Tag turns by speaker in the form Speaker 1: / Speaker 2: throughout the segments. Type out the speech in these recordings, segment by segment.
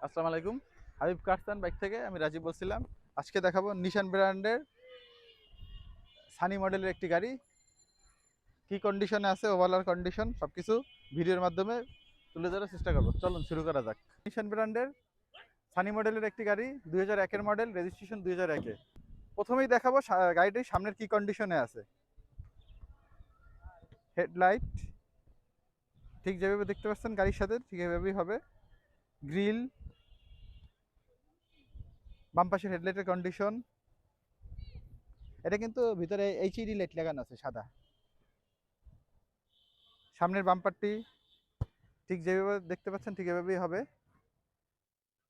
Speaker 1: আসসালামু আলাইকুম। হাবিব কারসান বাইক থেকে আমি রাজীব বলছিলাম। আজকে দেখাবো নিশান ব্র্যান্ডের সানি মডেলের একটি গাড়ি। কি কন্ডিশনে আছে, ওভারঅল কন্ডিশন সবকিছু ভিডিওর মাধ্যমে তুলে ধরার চেষ্টা করবো। চলুন শুরু করা যাক। নিশান ব্র্যান্ডের সানি মডেলের একটি গাড়ি, 2001-এর মডেল, রেজিস্ট্রেশন 2001-এ। প্রথমেই দেখাবো গাড়িটির সামনের কি কন্ডিশনে আছে। হেডলাইট ঠিক যেভাবে দেখতে পাচ্ছেন গাড়ির সাথে ঠিক এভাবেই হবে। গ্রিল, বাম পাশের হেডলাইটের কন্ডিশন, এটা কিন্তু ভিতরে এইচইডি লাইট লাগানো আছে সাদা। সামনের বাম্পারটি ঠিক যেভাবে দেখতে পাচ্ছেন ঠিক এভাবেই হবে।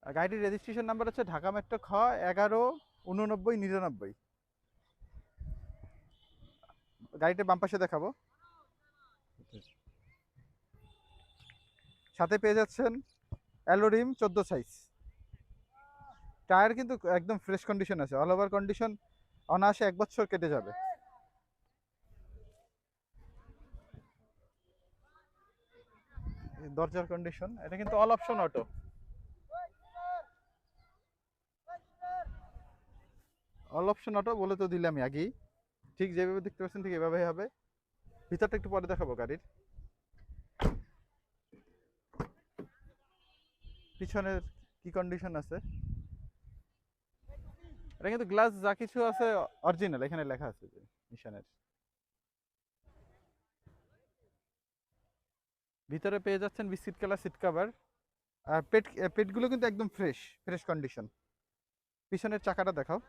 Speaker 1: গাড়িটির রেজিস্ট্রেশন নাম্বার হচ্ছে ঢাকা মেট্রো খ 11 89 99। গাড়িটির বাম পাশে দেখাবো। সাথে পেয়ে যাচ্ছেন অ্যালোরিম 14 সাইজ। টায়ার কিন্তু একদম ফ্রেশ কন্ডিশন আছে, অল ওভার কন্ডিশন, অনায়াসে 1 বছর কেটে যাবে। দরজার কন্ডিশন, এটা কিন্তু all option auto. All option auto বলে তো দিলামই আগেই। ঠিক যেভাবে দেখতে পাচ্ছেন ঠিক এভাবেই হবে। ভিতরটা একটু পরে দেখাবো গাড়ির। পিছনের কি কন্ডিশন আছে, এটা কিন্তু গ্লাস যা কিছু আছে অরিজিনাল, এখানে লেখা আছে যে নিশানের। ভিতরে পেয়ে যাচ্ছেন বিস্কিট কালার সিট কভার। আর পেটগুলো কিন্তু একদম ফ্রেশ ফ্রেশ কন্ডিশন। পিছনের চাকাটা দেখাও।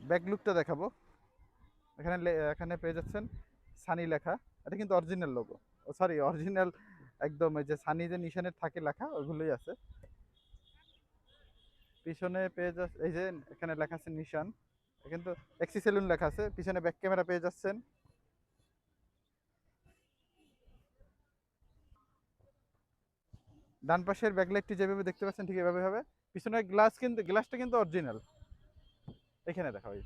Speaker 1: ব্যাক লুকটা দেখাবো। এখানে পেয়ে যাচ্ছেন সানি লেখা। এটা কিন্তু অরিজিনাল লোগো, ও সরি অরিজিনাল একদম এই যে সানি যে নিশানের থাকে লেখা ওইগুলোই আছে। পিছনে পেয়ে যাচ্ছে এই যে এখানে লেখা আছে নিশান, কিন্তু এক্সি সেলুন লেখা আছে। পিছনে ব্যাক ক্যামেরা পেয়ে যাচ্ছেন। ডান পাশের ব্যাকলাইটটি যেভাবে দেখতে পাচ্ছেন ঠিক এভাবে হবে। পিছনের গ্লাসটা কিন্তু অরিজিনাল, এখানে দেখা হয়।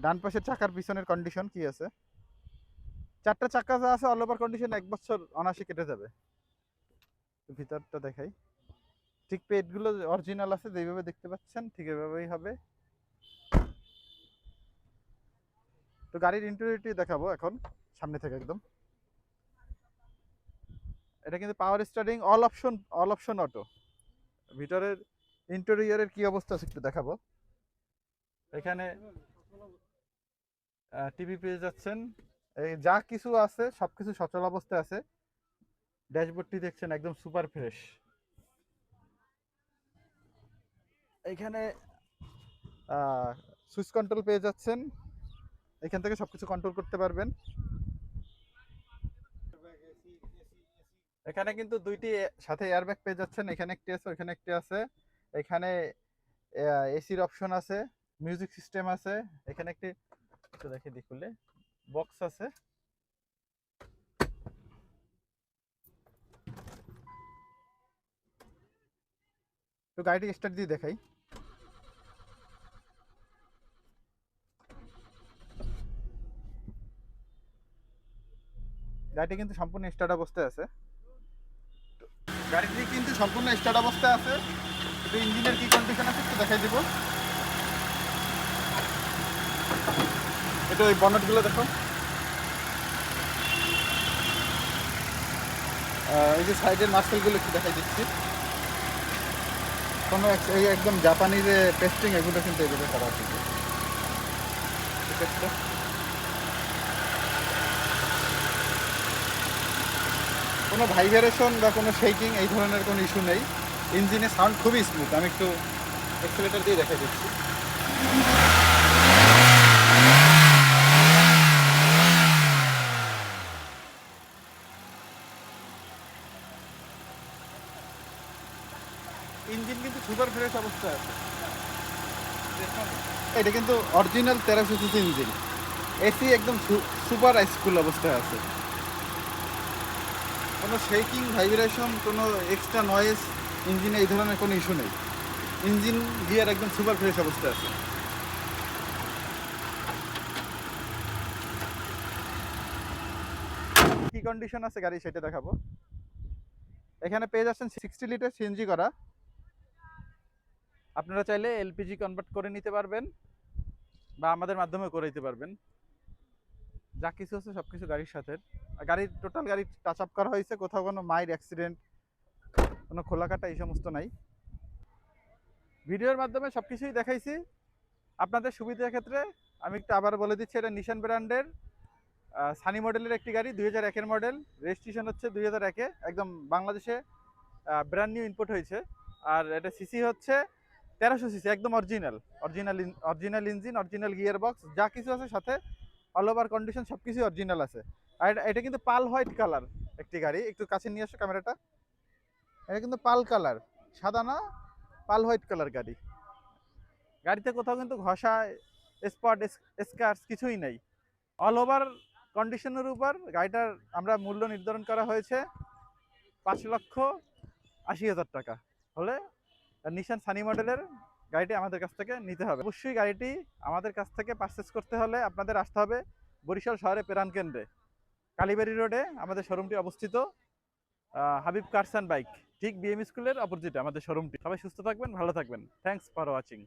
Speaker 1: ডান পাশের চাকার পিছনের কন্ডিশন কি আছে, চারটা চাকা যা আছে অল ওভার কন্ডিশন 1 বছর অনায়াসে কেটে যাবে। ভিতরটা দেখাই। ঠিক পেটগুলো অরিজিনাল আছে, যেভাবে দেখতে পাচ্ছেন ঠিক এভাবেই হবে। তো গাড়ির ইন্টেরিয়রটি দেখাবো এখন সামনে থেকে একদম। এটা কিন্তু পাওয়ার স্টারিং, অল অপশন অটো। ভিতরের ইন্টেরিয়রের কি অবস্থা আছে একটু দেখাবো। এখানে টিভি পেয়ে যাচ্ছেন, এই যা কিছু আছে সবকিছু সচল অবস্থায় আছে। ড্যাশবোর্ডটি দেখছেন একদম সুপার ফ্রেশ। এখানে সুইচ কন্ট্রোল পেয়ে যাচ্ছেন, এখান থেকে সবকিছু কন্ট্রোল করতে পারবেন। এখানে কিন্তু দুইটি সাথে এয়ারব্যাগ পেয়ে যাচ্ছেন, এখানে একটি আছে ওইখানে একটি আছে। এখানে এসির অপশন আছে, মিউজিক সিস্টেম আছে। এখানে একটি একটু দেখে দিই খুলে বক্স আছে। তো গাড়িটি স্টার্ট দিয়ে দেখাই। গাড়িটি কিন্তু সম্পূর্ণ স্টার্ট অবস্থায় আছে। গাড়িটি কিন্তু সম্পূর্ণ স্টার্ট অবস্থায় আছে। একটু ইঞ্জিনের কি কন্ডিশন আছে একটু দেখাই দিব। একটু ওই বনেটগুলো দেখো। এই যে সাইডের মার্সেলগুলো একটু দেখাই দিচ্ছি। কোনো এই একদম জাপানি যে পেস্টিং এগুলো কিন্তু এগুলো করা আছে। ঠিক আছে, কোনো ভাইব্রেশন বা কোনো শেকিং এই ধরনের কোনো ইস্যু নেই। ইঞ্জিনের সাউন্ড খুবই স্মুথ। আমি একটু এক্সেলেটর দিয়ে দেখাই দিচ্ছি। ইঞ্জিন কিন্তু সুপার ফ্রেশ অবস্থায় আছে। এটা কিন্তু অরিজিনাল 1300 সিসি ইঞ্জিন। এসি একদম সুপার আইসকুল অবস্থায় আছে। কোনো শেকিং ভাইব্রেশন কোনো এক্সট্রা নয়েজ ইঞ্জিনে এই ধরনের কোনো ইস্যু নেই। ইঞ্জিন গিয়ার একদম সুপার ফ্রেশ অবস্থায় আছে। কি কন্ডিশন আছে গাড়ি সেটা দেখাবো। এখানে পেয়ে যাচ্ছেন 60 লিটার সিএনজি করা। আপনারা চাইলে এলপিজি কনভার্ট করে নিতে পারবেন বা আমাদের মাধ্যমে করে দিতে পারবেন। যা কিছু আছে সব কিছু গাড়ির সাথে। গাড়ির টোটাল গাড়ি টাচ আপ করা হয়েছে, কোথাও কোনো মাইর অ্যাক্সিডেন্ট, কোনো খোলা কাটা এই সমস্ত নাই। ভিডিওর মাধ্যমে সব কিছুই দেখাইছি। আপনাদের সুবিধার ক্ষেত্রে আমি একটু আবার বলে দিচ্ছি, এটা নিশান ব্র্যান্ডের সানি মডেলের একটি গাড়ি, 2001-এর মডেল, রেজিস্ট্রেশন হচ্ছে 2001-এ, একদম বাংলাদেশে ব্র্যান্ড নিউ ইম্পোর্ট হয়েছে। আর এটা সিসি হচ্ছে 1300 সিসি, একদম original original engine, original gear box, যা কিছু আছে সাথে অল ওভার কন্ডিশন সব কিছুই অরিজিনাল আছে। আর এটা কিন্তু পাল হোয়াইট কালার একটি গাড়ি। একটু কাছে নিয়ে আসো ক্যামেরাটা। এটা কিন্তু পাল কালার, সাদা না, পাল হোয়াইট কালার গাড়ি। গাড়িতে কোথাও কিন্তু ঘষা, স্পট, স্ক্র্যাচ কিছুই নেই। অল ওভার কন্ডিশনের উপর গাড়িটার আমরা মূল্য নির্ধারণ করা হয়েছে 5,80,000 টাকা হলে নিশান সানি মডেলের গাড়িটি আমাদের কাছ থেকে নিতে হবে। অবশ্যই গাড়িটি আমাদের কাছ থেকে পারচেস করতে হলে আপনাদের আসতে হবে বরিশাল শহরে প্রাণ কেন্দ্রে, কালীবাড়ি রোডে আমাদের শোরুমটি অবস্থিত। হাবিব কারস অ্যান্ড বাইক, ঠিক বিএম স্কুলের অপোজিটে আমাদের শোরুমটি। সবাই সুস্থ থাকবেন, ভালো থাকবেন। Thanks for watching.